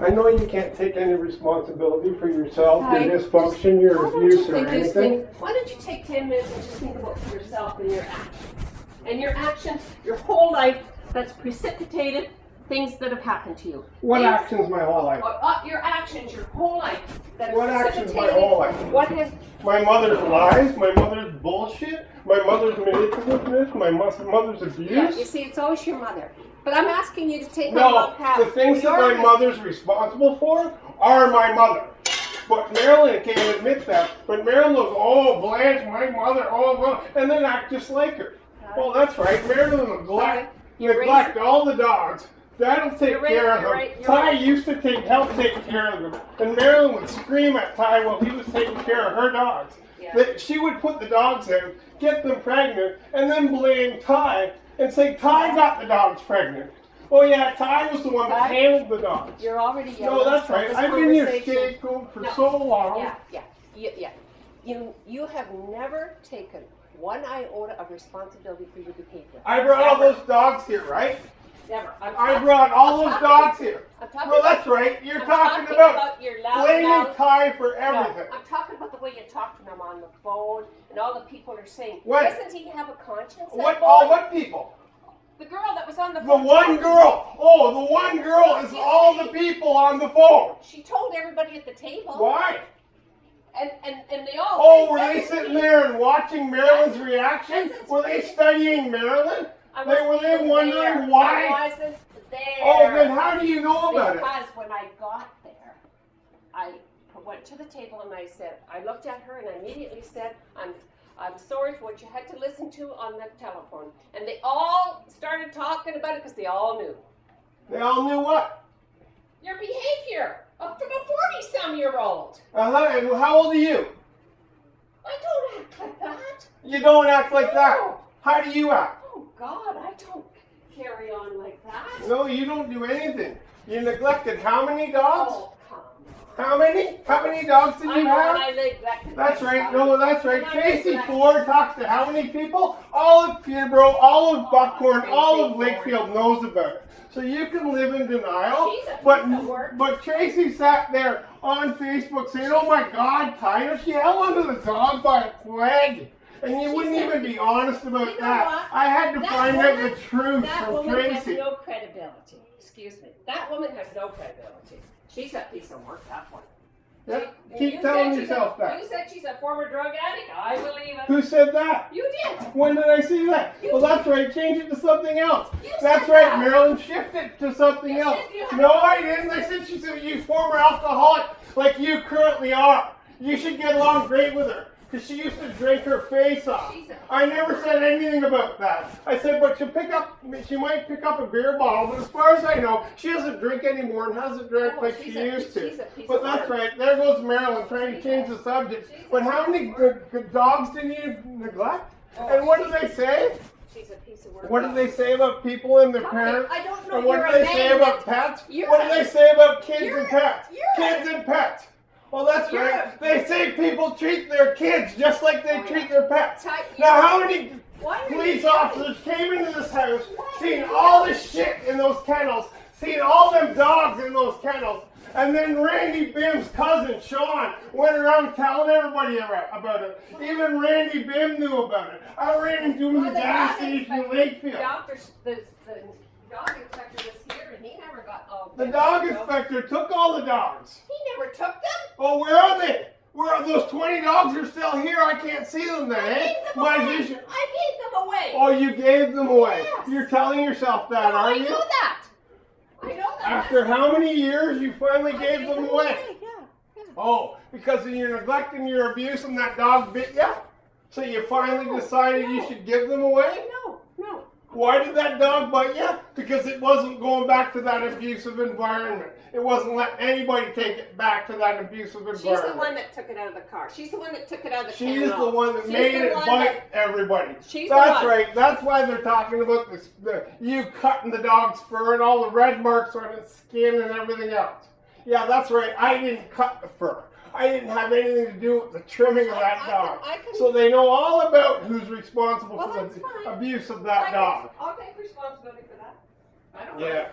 I know you can't take any responsibility for yourself, your dysfunction, your abuse, or anything. Why don't you take 10 minutes and just think about yourself and your actions? And your actions, your whole life, that's precipitated things that have happened to you. What actions my whole life? Your actions, your whole life. That What actions my whole life? What has... My mother's lies, my mother's bullshit, my mother's manipulativeness, my mother's abuse. Yeah, you see, it's always your mother. But I'm asking you to take No, the things that my mother's responsible for are my mother. But Marilyn can't admit that. But Marilyn goes, oh, Blanche, my mother, oh, well, and then act just like her. Well, that's right. Marilyn neglect all the dogs. That'll take care of them. Ty used to help take care of them. And Marilyn would scream at Ty while he was taking care of her dogs. Yeah. That she would put the dogs in, get them pregnant, and then blame Ty and say Ty got the dogs pregnant. Oh yeah, Ty was the one that handled the dogs. You're already yelling. No, that's right. I've been your scapegoat for so long. Yeah. You have never taken one iota of responsibility for your behavior. I brought all those dogs here, right? Never. I brought all those dogs here. Well, that's right. You're talking about blaming Ty for everything. No, I'm talking about the way you talk to them on the phone, and all the people are saying, doesn't he have a conscience? What people? The girl that was on the phone. The one girl. Oh, the one girl is all the people on the phone. She told everybody at the table. Why? And they all. Oh, were they sitting there and watching Marilyn's reaction? Were they studying Marilyn? Were they wondering why? I wasn't there. Oh, then how do you know about it? Because when I got there, I went to the table and I looked at her and I immediately said, I'm sorry for what you had to listen to on the telephone. And they all started talking about it because they all knew. They all knew what? Your behavior up from a 40-some-year-old. And how old are you? I don't act like that. You don't act like that. How do you act? Oh, God, I don't carry on like that. No, you don't do anything. You neglected how many dogs? Oh, come on. How many? How many dogs did you have? I neglected. That's right. No, that's right. Tracy Ford talks to how many people? All of Peterborough, all of Buckhorn, all of Lakefield knows about it. So you can live in denial. But Tracy sat there on Facebook saying, oh my God, Tyler, she held onto the dog by a leg. And you wouldn't even be honest about that. I had to find out the truth from Tracy. That woman has no credibility. Excuse me. That woman has no credibility. She's a piece of work, that one. Yep. Keep telling yourself that. You said she's a former drug addict. I believe it. Who said that? You did. When did I see that? Well, that's right. Change it to something else. That's right. Marilyn, shift it to something else. No, I didn't. I said she's a former alcoholic like you currently are. You should get along great with her. Because she used to drink her face off. I never said anything about that. I said, but she might pick up a beer bottle, but as far as I know, she doesn't drink anymore and hasn't drank like she used to. But that's right, there goes Marilyn trying to change the subject. But how many good dogs did you neglect? And what do they say? She's a piece of work. What do they say about people and their parents? I don't know. And what do they say about pets? What do they say about kids and pets? Kids and pets. Well, that's right. They say people treat their kids just like they treat their pets. Now, how many police officers came into this house, seen all this shit in those kennels, seen all them dogs in those kennels, and then Randy Bim's cousin, Sean, went around telling everybody about it. Even Randy Bim knew about it. I ran into him at the gas station in Lakefield. The dog inspector was here and he never got all the dog inspector took all the dogs. He never took them? Oh, where are they? Where are those 20 dogs are still here? I can't see them then, eh? My vision. I gave them away. Oh, you gave them away. Yes. You're telling yourself that, aren't you? I know that. I know that. After how many years you finally gave them away? Yeah. Oh, because of your neglect and your abuse and that dog bit you? So you finally decided you should give them away? No. Why did that dog bite you? Because it wasn't going back to that abusive environment. It wasn't letting anybody take it back to that abusive environment. She's the one that took it out of the car. She's the one that took it out of the kennel. She's the one that made it bite everybody. That's right. That's why they're talking about you cutting the dog's fur and all the red marks on its skin and everything else. Yeah, that's right. I didn't cut the fur. I didn't have anything to do with the trimming of that dog. So they know all about who's responsible for the abuse of that dog. I'll take responsibility for that. I don't know. Yeah.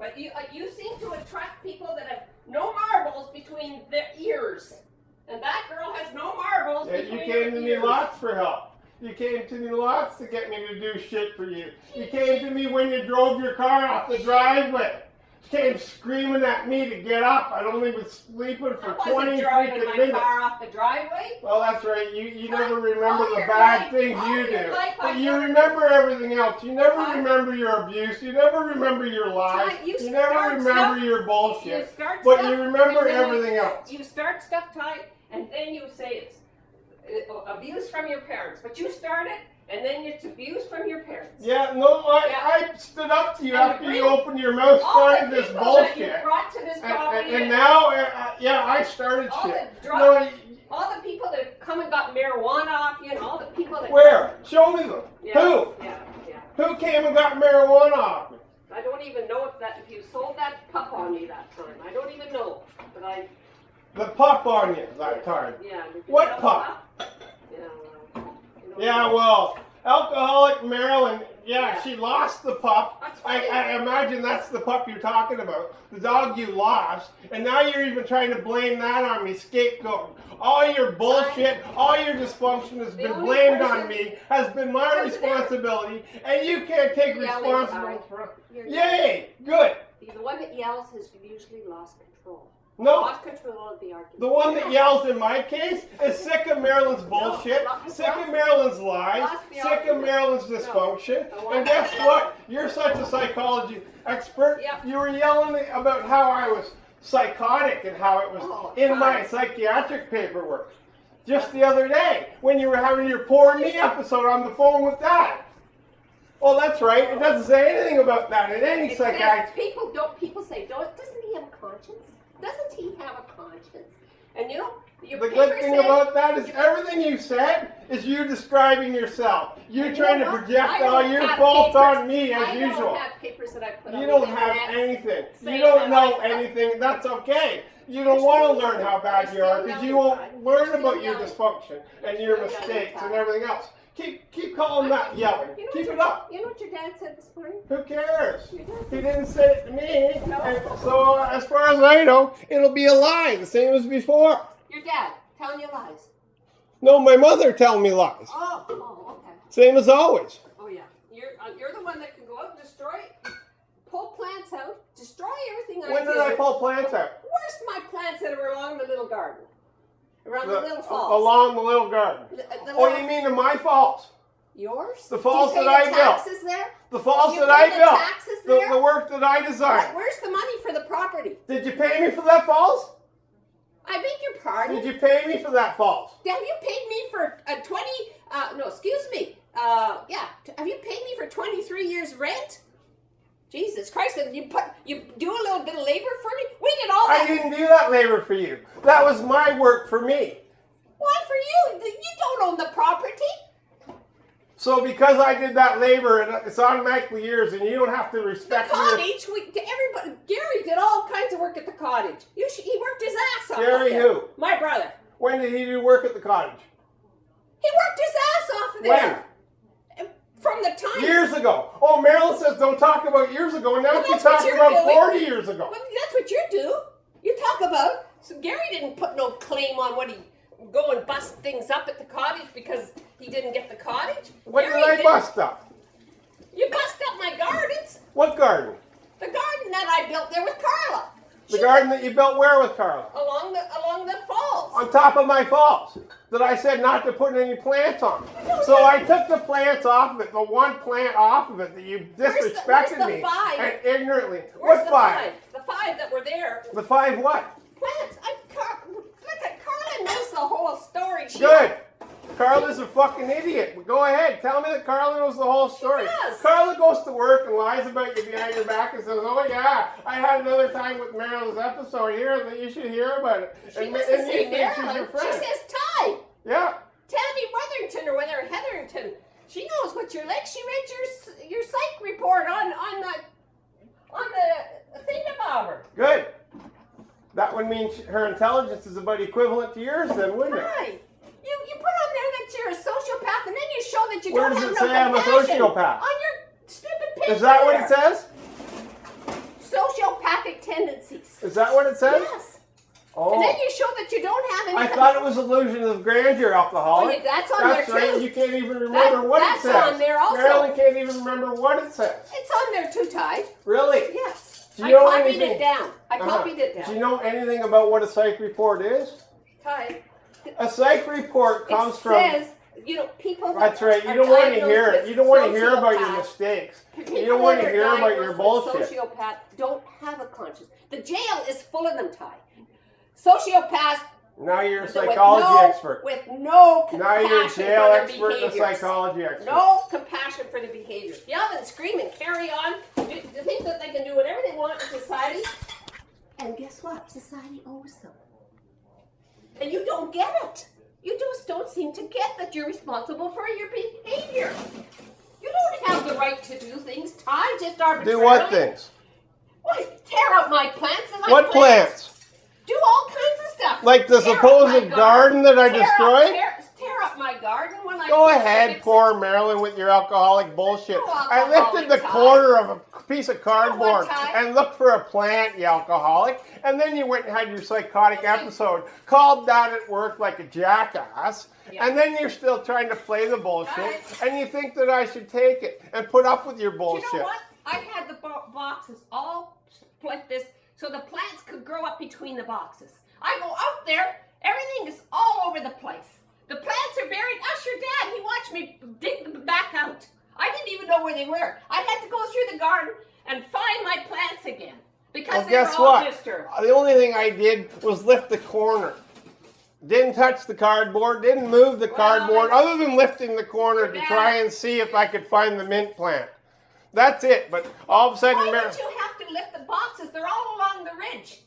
But you seem to attract people that have no marbles between their ears. And that girl has no marbles Yeah, between you her came to me ears. lots for help. You came to me lots to get me to do shit for you. You came to me when you drove your car off the driveway. You came screaming at me to get up. I'd only been sleeping for 20 driving freaking my minutes. car off the driveway. Well, that's right. You never All remember the your bad life- things all you your do. life But I've you never- remember everything else. You never Ty, remember your abuse. You never remember your lies. Ty, you You never start remember stuff- your You bullshit. start But stuff, you remember and then everything else. You start stuff, Ty, and then you say it's abuse from your parents. But you start it, and then it's abuse from your parents. Yeah, no, Yeah. I stood up to you And after you you bring opened your mouth All the starting this people that you bullshit. brought to this property, And now, yeah, I started all shit. the No, all the people that come and got marijuana off you, and all the people that where? Show me them. Yeah, Who? Yeah. Who came and got marijuana off me? I don't even know if you sold that pup on me that time. I don't even know, but I. The pup on you that time. Yeah. did you What sell the pup? Yeah. Well, you know, Yeah, well, alcoholic Marilyn, yeah, Yeah. she lost the pup. That's I funny. imagine that's the pup you're talking about. The dog you lost. And now you're even trying to blame that on me, scapegoat. All your bullshit, all your dysfunction has The been only blamed on person- me, has been my Doesn't matter. responsibility, and you can't take Yelling, responsibility Ty. for it. You're- Yay, good. The one that yells has usually lost control. No, Lost control of the argument. the one that yells in my case is sick of Marilyn's bullshit, sick of Marilyn's lies, sick of Marilyn's dysfunction. And guess what? You're such a psychology expert. Yeah. You were yelling about how I was psychotic and how it was Oh, in my God. psychiatric paperwork. Just the other day when you were having your poor me episode on the phone with Dad. Oh, that's right. It doesn't say anything about that in any It says psychiatric. people say, doesn't he have a conscience? Doesn't he have a conscience? And you know, your The paper good thing says- about that is everything you said is you describing yourself. You And trying you to know what? project I all don't your have faults papers. on me as I usual. don't have papers that I put on You the don't have internet anything. saying You don't that know I- anything. That's okay. You You're don't want to still learn how bad yelling. you are You're because still you won't yelling. learn You're about still your yelling. dysfunction and You're your still yelling, mistakes and Ty. everything else. Keep calling that yelling. You know Keep what it up. You know what your dad said this morning? Who cares? Your dad He said, didn't say it to me. No. And so as far as I know, it'll be a lie, the same as before. your dad telling you lies. No, my mother telling me lies. Oh, okay. Same as always. Oh yeah. You're the one that can go out and destroy, pull plants out, destroy everything I When do. did I pull plants out? Where's my plants that are along the little garden? Around the little falls. Along the little garden. The Oh, little- you mean in my falls? Yours? The falls Do you that pay I the built. taxes there? The falls You that pay I the built. taxes The there? work that I designed. Where's the money for the property? Did you pay me for that falls? I beg your pardon? Did you pay me for that falls? Have you paid me for 20, no, excuse me, yeah, have you paid me for 23 years rent? Jesus Christ, and you do a little bit of labor for me? We did all I that. didn't do that labor for you. That was my work for me. Why for you? You don't own the property. So because I did that labor, and it's automatically yours, and you don't have to The respect me. cottage, everybody, Gary did all kinds of work at the cottage. He worked his ass off. Gary up there. who? My brother. When did he do work at the cottage? He worked his ass off of there. From the time. Years ago. Oh, Marilyn says don't talk about years ago, and now Well, she's that's what talking you're about doing. 40 years ago. Well, that's what you do. You talk about. So Gary didn't put no claim on what he go and bust things up at the cottage because he didn't get the cottage. What Gary did I didn't. bust up? You bust up my gardens. What garden? The garden that I built there with Carla. The garden that you built where with Carla? Along the falls. On top of my falls that I said not to put any plants on. So I took the plants off of it, the one plant off of it that you disrespected where's the me five? and ignorantly. Where's What the five? The five that were there. The five what? Plants. Look at Carla knows the whole story. Good. Carla's a fucking idiot. But go ahead. Tell me that Carla knows the whole story. does. Carla goes to work and lies about you behind your back and says, oh yeah, I had another time with Marilyn's episode here that you should hear about it. She and doesn't you say think she's Marilyn. your She friend. says Ty. Yeah. Tammy Weatherington or whether Heatherington. She knows what you're like. She read your psych report on the thingamabobber. Good. That would mean her intelligence is about equivalent to yours then, wouldn't it? Ty, you put on there that you're a sociopath and then you show that you Where don't does have it no say I'm a compassion sociopath? on your stupid picture. Is that what it there. says? sociopathic tendencies. Is that what it says? Yes. Oh. And then you show that you don't have any. I thought it was illusion of grandeur, alcoholic. Oh, yeah, that's on That's there right. too. You can't even remember what it says. That's on there also. Marilyn can't even remember what it says. It's on there too, Ty. Really? Yes. Do you know I copied anything? it down. I copied it down. Do you know anything about what a psych report is? Ty. A psych report comes from. It says, you know, people. That's right. You are don't want to hear diagnosed it. You don't want to hear about your sociopaths. mistakes. People You don't want to that are hear about your diagnosed with bullshit. Sociopath don't have a conscience. The jail is full of them, Ty. Sociopaths. Now you're a psychology expert. With no compassion Now you're a for jail their expert and a behaviors. psychology expert. No compassion for the behaviors. Yell and scream and carry on. To think that they can do whatever they want in society. And guess what? Society owes them. And you don't get it. You just don't seem to get that you're responsible for your behavior. You don't have the right to do things, Ty, just arbitrarily. Do what things? What? Tear up my plants and my What plants? Do all kinds of stuff. Like the Tear up supposed my garden that I Tear destroyed? Tear up my garden when I Go fix ahead, it. poor Marilyn, with your alcoholic bullshit. No I alcoholic, lifted the Ty. corner of a piece of cardboard Ty? and looked for a plant, you alcoholic. And then you went and had your psychotic episode, called Dad at work like a jackass. Yeah. And then you're still trying to play the bullshit. Guys. And you think that I should take it and put up with your You bullshit. know what? I had the boxes all like this so the plants could grow up between the boxes. I go out there, everything is all over the place. The plants are buried. Ask your dad. He watched me dig them back out. I didn't even know where they were. I had to go through the garden and find my plants again because Well, they guess were all what? disturbed. The only thing I did was lift the corner. Didn't touch the cardboard, didn't move the cardboard, other than lifting the corner to try and see if I could find the mint plant. That's it. But all of a sudden, Why don't you have to lift the boxes? They're all along the ridge.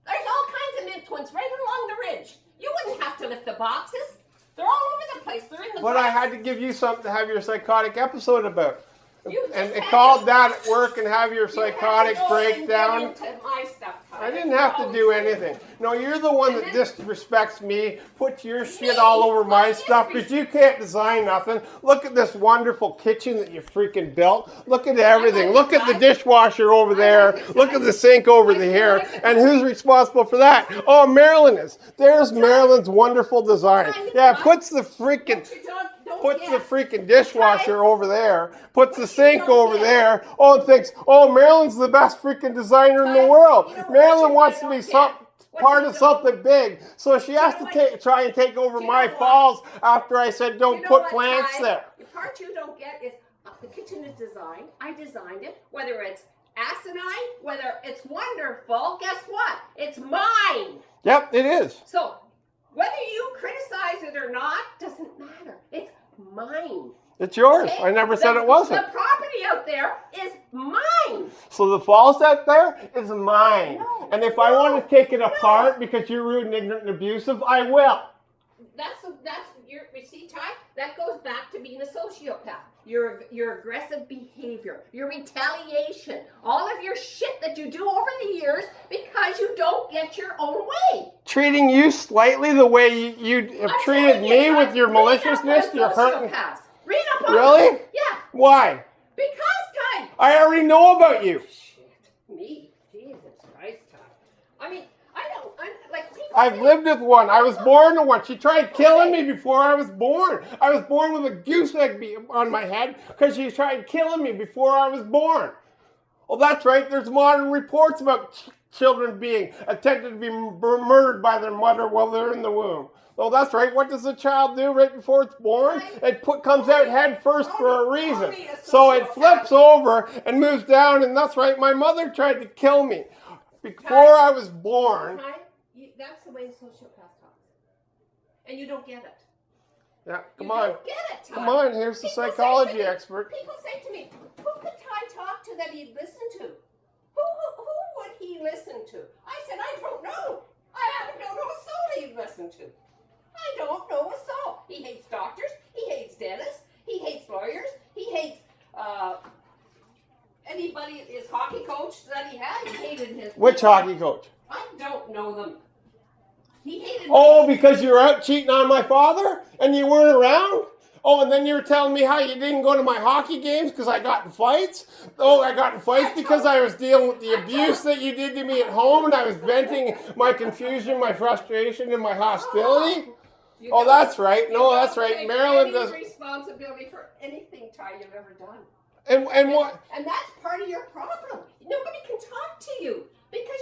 There's all kinds of mint ones right along the ridge. You wouldn't have to lift the boxes. They're all over the place. They're in the But I had to give you something to have your psychotic episode about. You And just had call to- Dad at work and have your you had to psychotic go breakdown. and get into my stuff, Ty. I didn't have to do anything. No, you're the one that And then- disrespects me, puts your shit all over my I stuff because you can't design nothing. Look at this wonderful kitchen that you freaking built. Look at everything. Look at the dishwasher over there. Look at the sink over there. And who's responsible for that? Oh, Marilyn is. There's Marilyn's wonderful design. Yeah, puts the freaking... Puts the freaking dishwasher over there, puts the sink over there, oh, and thinks, oh, Marilyn's the best freaking designer in the world. Marilyn wants to be part of something big, so she has to try and take over my falls after I said don't put plants there. The part you don't get is the kitchen is designed. I designed it. Whether it's asinine, whether it's wonderful, guess what? It's mine. Yep, it is. So whether you criticize it or not doesn't matter. It's mine. It's yours. Okay? I never said it wasn't. The property out there is mine. So the falls out there is mine. No, And if I want to take it apart because you're rude and ignorant and abusive, I will. That's your, you see, Ty, that goes back to being a sociopath. Your aggressive behavior, your retaliation, all of your shit that you do over the years because you don't get your own way. Treating you slightly the way you have treated me with your maliciousness, you're hurting. Read up on Really? them. Yeah. Why? Because, Ty. I already know about you. Shit. Me? Jesus Christ, Ty. I mean, I'm like people I've say- lived with one. I was born to one. She tried killing me before I was born. I was born with a goose egg on my head because she tried killing me before I was born. Well, that's right. There's modern reports about children being attempted to be murdered by their mother while they're in the womb. Well, that's right. What does a child do right before it's born? It comes out head first for a reason. So it flips over and moves down, and that's right. My mother tried to kill me before I was born. Ty, that's the way a sociopath talks. And you don't get it. Yeah, come You on. don't get it, Ty. Come on, here's the People say psychology to me- expert. People say to me, who could Ty talk to that he'd listen to? Who would he listen to? I said, I don't know. I don't know a soul he'd listen to. I don't know a soul. He hates doctors. He hates dentists. He hates lawyers. He hates anybody, his hockey coach that he had. He hated his... Which hockey coach? I don't know them. He hated... Oh, because you were out cheating on my father and you weren't around? Oh, and then you were telling me how you didn't go to my hockey games because I got in fights. Oh, I got in fights because I was dealing with the abuse that you did to me at home, and I was venting my confusion, my frustration, and my hostility. Oh, that's right. No, that's right. Marilyn does responsibility for anything, Ty, you've ever done. And what? And that's part of your problem. Nobody can talk to you because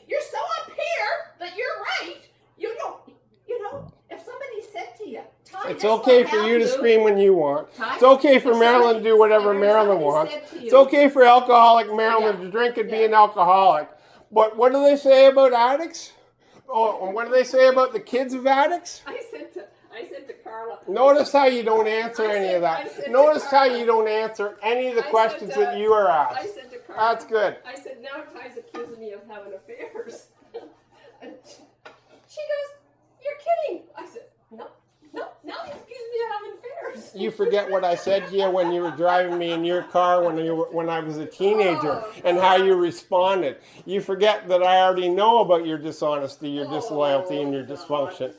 you're so up here that you're right. You don't. You know, if somebody said to you, Ty, it's okay for you to scream when you want. Ty, it's okay for Marilyn to do whatever Marilyn wants. It's okay for alcoholic Marilyn to drink and be an alcoholic. But what do they say about addicts? Oh, and what do they say about the kids of addicts? I said to Carla. Notice how you don't answer any of that. Notice how you don't answer any of the questions that you are asked. I said to Carla. That's good. I said, now Ty's accusing me of having affairs. And she goes, you're kidding. I said, no, now he's accusing me of having affairs. You forget what I said to you when you were driving me in your car when I was a teenager and how you responded. You forget that I already know about your dishonesty, your disloyalty, and your dysfunction.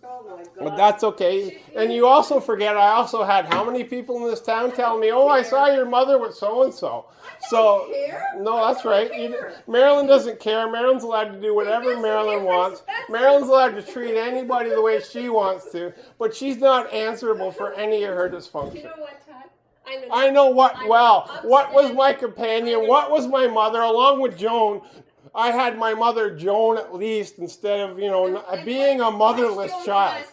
Oh my God. But that's okay. And you also forget I also had how many people in this town telling me, oh, I saw your mother with so-and-so. So, no, that's right. Marilyn doesn't care. Marilyn's allowed to do whatever Marilyn wants. Marilyn's allowed to treat anybody the way she wants to, but she's not answerable for any of her dysfunction. You know what, Todd? I know what well. What was my companion? What was my mother? Along with Joan, I had my mother Joan at least instead of, being a motherless child.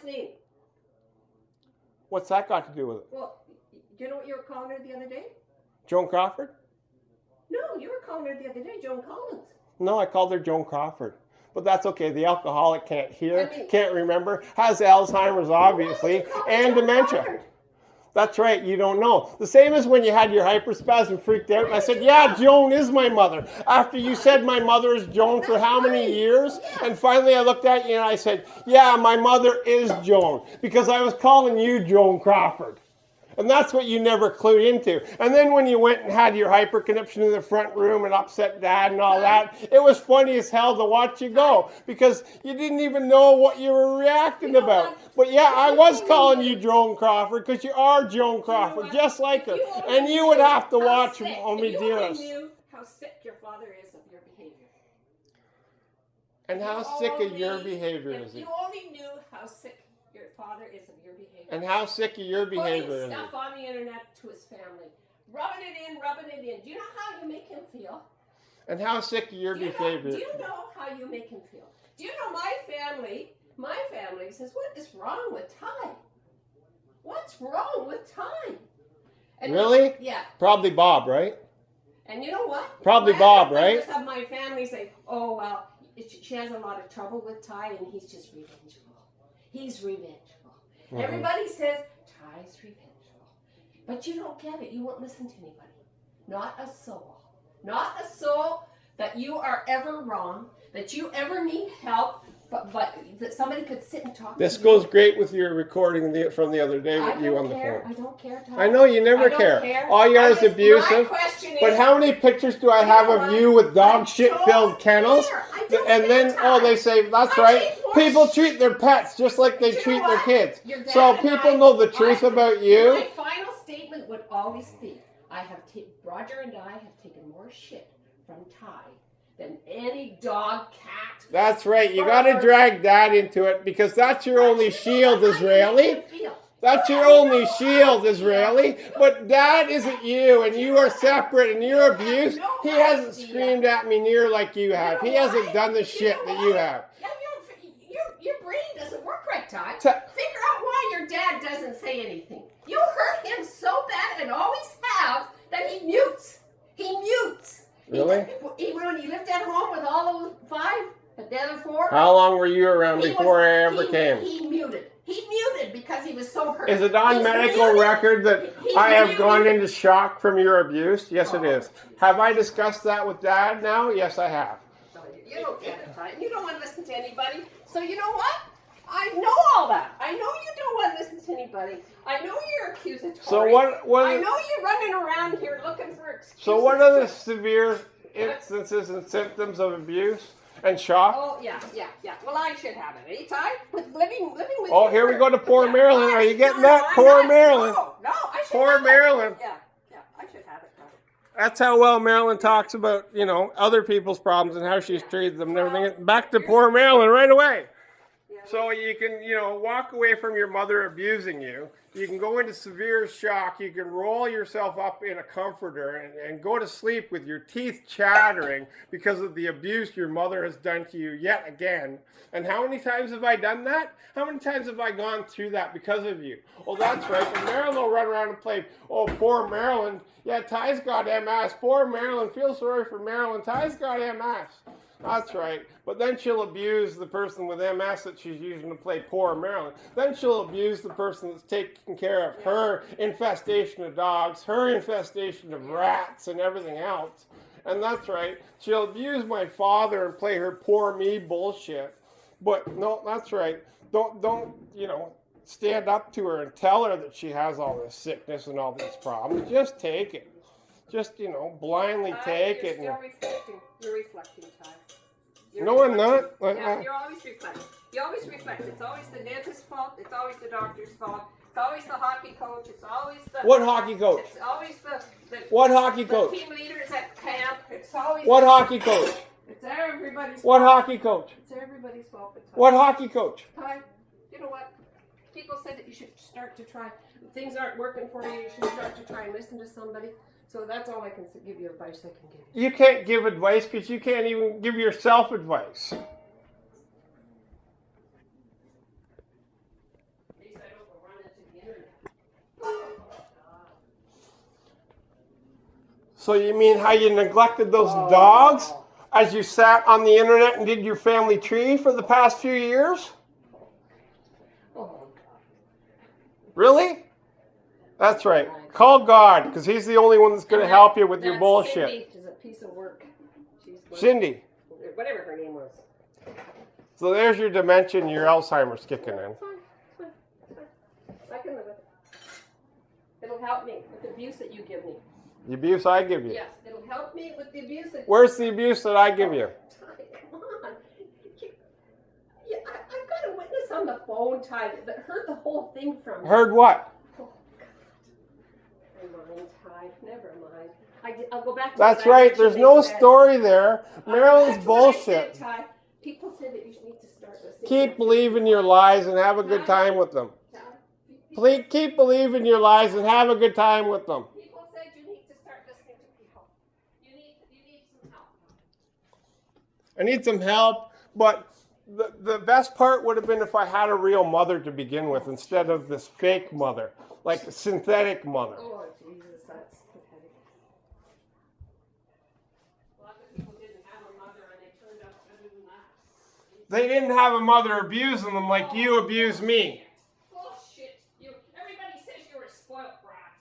What's that got to do with it? Well, do you know what you were calling her the other day? Joan Crawford? No, you were calling her the other day, Joan Collins. No, I called her Joan Crawford. But that's okay. The alcoholic can't hear, can't remember, has Alzheimer's obviously, and dementia. That's right, you don't know. The same as when you had your hyperspasm, freaked out, and I said, yeah, Joan is my mother. After you said my mother is Joan for how many years? And finally I looked at you and I said, yeah, my mother is Joan, because I was calling you Joan Crawford. And that's what you never clued into. And then when you went and had your hyperconniption in the front room and upset Dad and all that, it was funny as hell to watch you go because you didn't even know what you were reacting about. But yeah, I was calling you Joan Crawford because you are Joan Crawford, just like her. And you would have to watch Mommie, dearest. If you only knew how sick your father is of your behavior. And how sick of your behavior is he? If you only knew how sick your father is of your behavior. And how sick of your behavior is he? Stuff on the internet to his family. Rubbing it in. Do you know how you make him feel? And how sick of your behavior? Do you know how you make him feel? Do you know my family says, what is wrong with Ty? What's wrong with Ty? And really? Yeah. Probably Bob, right? And you know what? Probably Bob, right? Members of my family say, oh, well, she has a lot of trouble with Ty and he's just revengeful. He's revengeful. Mm-hmm. Everybody says, Ty's revengeful. But you don't get it. You won't listen to anybody. Not a soul. Not a soul that you are ever wrong, that you ever need help, but that somebody could sit and talk to you. This goes great with your recording from the other day with you on the phone. I don't care, Ty. I know you never care. All you are is abusive. But how many pictures do I have of you with dog shit-filled kennels? And then, they say, that's right. People treat their pets just like they treat their kids. So people know the truth about you. My final statement would always be, Roger and I have taken more shit from Ty than any dog, cat. That's right. You got to drag Dad into it because that's your only shield, Israeli. That's your only shield, Israeli. But Dad isn't you, and you are separate, and you're abused. He hasn't screamed at me near like you have. He hasn't done the shit that you have. Your brain doesn't work right, Ty. Figure out why your dad doesn't say anything. You hurt him so bad and always have that he mutes. He mutes. Really? Even when he lived at home with all those 5, but the other 4. How long were you around before I ever came? He muted. He muted because he was so hurt. Is it on medical record that I have gone into shock from your abuse? Yes, it is. Have I discussed that with Dad now? Yes, I have. You don't get it, Ty. You don't want to listen to anybody. So you know what? I know all that. I know you don't want to listen to anybody. I know you're accusatory. So what I know you're running around here looking for excuses. So what are the severe instances and symptoms of abuse? and shocked? Oh, yeah. Well, I should have it, eh, Ty? Living with Oh, you here we for- go to poor Yeah. Marilyn. Are you getting No, that? I'm Poor not. Marilyn. No, I should Poor have it. Marilyn. Yeah, I should have it, Ty. That's how well Marilyn talks about, other people's problems and how she's treated them and everything. Back to poor Marilyn right away. Yeah, So you can, walk away from your mother abusing you. You can go into severe shock. You can roll yourself up in a comforter and go to sleep with your teeth chattering because of the abuse your mother has done to you yet again. And how many times have I done that? How many times have I gone through that because of you? Well, that's right. But Marilyn will run around and play, oh, poor Marilyn. Yeah, Ty's got MS. Poor Marilyn. Feel sorry for Marilyn. Ty's got MS. That's right. But then she'll abuse the person with MS that she's using to play poor Marilyn. Then she'll abuse the person that's taking care of her infestation of dogs, her infestation of rats and everything else. And that's right. She'll abuse my father and play her poor me bullshit. But no, that's right. Don't stand up to her and tell her that she has all this sickness and all these problems. Just take it. Just, blindly take it. You're reflecting. You're reflecting, Ty. No, I'm not. Yeah, you're always reflecting. You always reflect. It's always the dentist's fault. It's always the doctor's fault. It's always the hockey coach. It's always the... What hockey coach? It's always the What hockey coach? team leaders at camp. It's always... What hockey coach? It's everybody's What fault. hockey coach? It's everybody's fault. But Ty, What hockey coach? Ty, you know what? People said that you should start to try. If things aren't working for you, you should start to try and listen to somebody. So that's all I can give you, advice I can give you. You can't give advice because you can't even give yourself advice. At least I don't go run into the internet. So you mean how you neglected those dogs as you sat on the internet and did your family tree for the past few years? Oh, Really? That's right. Call God, because He's the only one that's going to help you with your bullshit. Cindy is a piece of work. Cindy. Whatever her name was. So there's your dementia and your Alzheimer's kicking in. It's fine. I can live with it. It'll help me with the abuse that you give me. The abuse I give you. Yes, it'll help me with the abuse that Where's the abuse that I give you? Ty, come on. I've got a witness on the phone, Ty, that heard the whole thing from me. Heard what? Oh, God. Never mind, Ty. Never mind. I'll go back to That's what I right. There's originally no said. story there. That's Marilyn's what I bullshit. said, Ty. People say that you need to start listening. Keep believing your lies and have a good time with them. Ty, Please keep believing your lies and have a good time with them. people said you need to start listening to people. You need some help. I need some help, but the best part would have been if I had a real mother to begin with instead of this fake mother, like a synthetic mother. Oh, Jesus, that's pathetic. Lots of people didn't have a mother and they turned out better than that. They didn't have a mother abusing them like you abuse me. Bullshit. Everybody says you're a spoiled brat.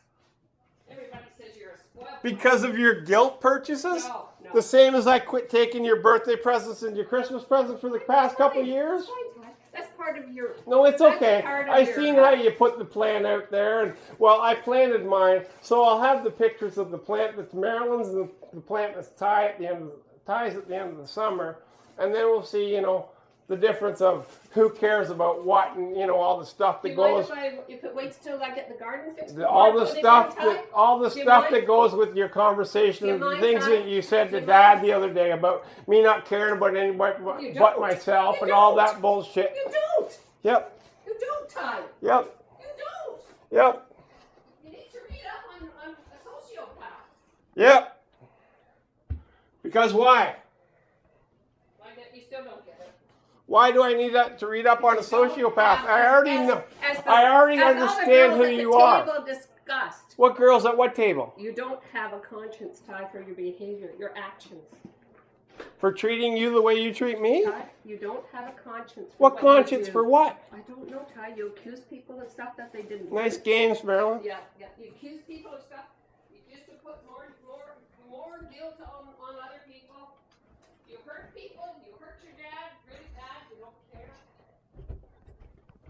Everybody says you're a spoiled brat. Because of your guilt purchases? No. The same as I quit taking your birthday presents and your Christmas presents for the past couple of years? That's fine, Ty. That's part of your... No, it's That's okay. part of I your- seen how you put the plant out there, and well, I planted mine, so I'll have the pictures of the plant that's Marilyn's and the plant that's Ty's at the end of the summer, and then we'll see, the difference of who cares about what and all the stuff that Do you goes. mind if it waits till I get the garden fixed? All the before I put it stuff in, Ty? that all the Do you stuff mind? that goes with your conversation Do you and the mind, things Ty? that you said Do to you Dad mind? the other day about me not caring about anybody You but don't. myself You and all don't. that bullshit. You don't. Yep. You don't, Ty. Yep. You don't. Yep. You need to read up on a sociopath. Yep. Because why? You still don't get it. Why do I need to read up on a sociopath? I already know. As I already as understand all who the girls you at the are. table discussed. What girls at what table? You don't have a conscience, Ty, for your behavior, your actions. For treating you the way you treat me? Ty, you don't have a conscience. For What you conscience do. for what? I don't know, Ty. You accuse people of stuff that they didn't do. Nice games, Marilyn. Yeah. You accuse people of stuff just to put more guilt on other people. You hurt people